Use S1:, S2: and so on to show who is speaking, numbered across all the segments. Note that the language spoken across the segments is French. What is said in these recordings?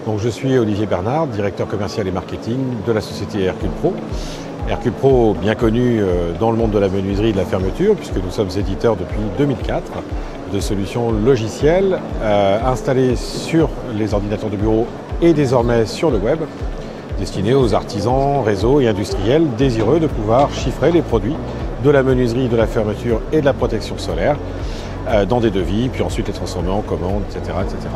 S1: Donc, je suis Olivier Bernard, directeur commercial et marketing de la société Hercule Pro. Hercule Pro, bien connu dans le monde de la menuiserie et de la fermeture, puisque nous sommes éditeurs depuis 2004 de solutions logicielles installées sur les ordinateurs de bureau et désormais sur le web, destinées aux artisans, réseaux et industriels désireux de pouvoir chiffrer les produits de la menuiserie, de la fermeture et de la protection solaire dans des devis, puis ensuite les transformer en commandes, etc., etc.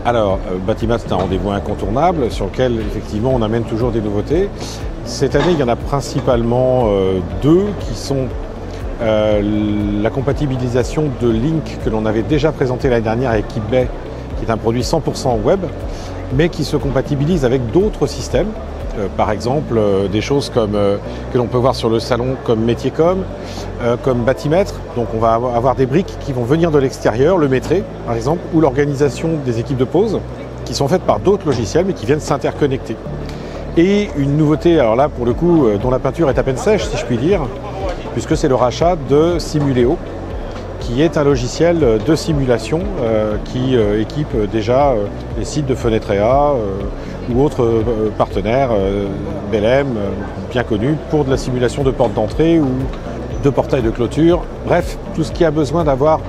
S1: Alors, Batimat, c'est un rendez-vous incontournable sur lequel, effectivement, on amène toujours des nouveautés. Cette année, il y en a principalement deux qui sont la compatibilisation de Link que l'on avait déjà présenté l'année dernière avec KitBay, qui est un produit 100% web, mais qui se compatibilise avec d'autres systèmes. Par exemple, des choses comme, que l'on peut voir sur le salon comme Métiercom, comme Batimètre. Donc on va avoir des briques qui vont venir de l'extérieur, le métrer par exemple, ou l'organisation des équipes de pause, qui sont faites par d'autres logiciels mais qui viennent s'interconnecter. Et une nouveauté, alors là pour le coup, dont la peinture est à peine sèche si je puis dire, puisque c'est le rachat de Simuléo, qui est un logiciel de simulation qui équipe déjà les sites de Fenetrea ou autres partenaires, Belém, bien connus, pour de la simulation de portes d'entrée ou de portails de clôture. Bref, tout ce qui a besoin d'avoir,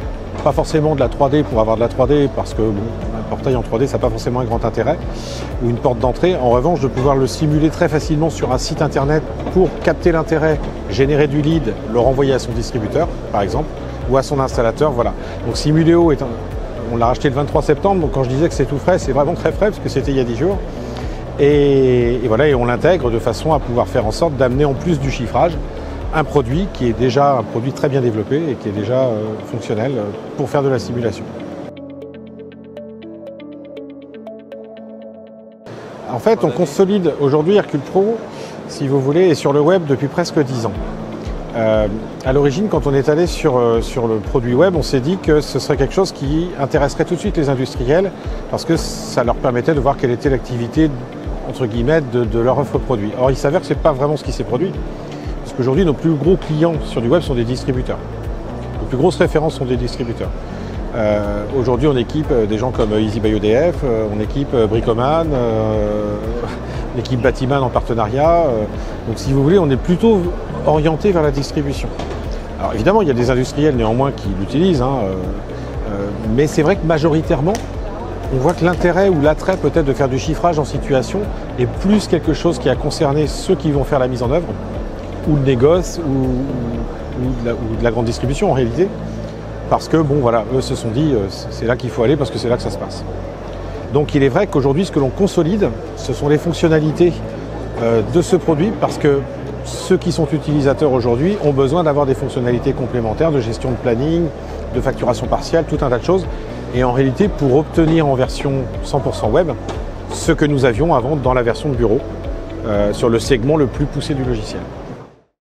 S1: pas forcément de la 3D pour avoir de la 3D, parce que bon, un portail en 3D, ça n'a pas forcément un grand intérêt, ou une porte d'entrée. En revanche, de pouvoir le simuler très facilement sur un site internet pour capter l'intérêt, générer du lead, le renvoyer à son distributeur, par exemple, ou à son installateur, voilà. Donc Simuléo, on l'a racheté le 23 septembre, donc quand je disais que c'est tout frais, c'est vraiment très frais, parce que c'était il y a 10 jours. Et voilà, et on l'intègre de façon à pouvoir faire en sorte d'amener en plus du chiffrage un produit qui est déjà un produit très bien développé et qui est déjà fonctionnel pour faire de la simulation. En fait, on consolide aujourd'hui Hercule Pro, si vous voulez, et sur le web depuis presque 10 ans. À l'origine, quand on est allé sur le produit web, on s'est dit que ce serait quelque chose qui intéresserait tout de suite les industriels parce que ça leur permettait de voir quelle était l'activité, entre guillemets, de leur offre produit. Or, il s'avère que ce n'est pas vraiment ce qui s'est produit, parce qu'aujourd'hui, nos plus gros clients sur du web sont des distributeurs. Les plus grosses références sont des distributeurs. Aujourd'hui, on équipe des gens comme Easy by EDF, on équipe Bricoman, on équipe Batiman en partenariat. Donc, si vous voulez, on est plutôt orienté vers la distribution. Alors évidemment, il y a des industriels néanmoins qui l'utilisent, mais c'est vrai que majoritairement, on voit que l'intérêt ou l'attrait peut-être de faire du chiffrage en situation est plus quelque chose qui a concerné ceux qui vont faire la mise en œuvre, ou le négoce, ou de la grande distribution en réalité, parce que bon voilà, eux se sont dit c'est là qu'il faut aller parce que c'est là que ça se passe. Donc il est vrai qu'aujourd'hui, ce que l'on consolide, ce sont les fonctionnalités de ce produit, parce que ceux qui sont utilisateurs aujourd'hui ont besoin d'avoir des fonctionnalités complémentaires de gestion de planning, de facturation partielle, tout un tas de choses. Et en réalité, pour obtenir en version 100% web, ce que nous avions avant dans la version de bureau, sur le segment le plus poussé du logiciel.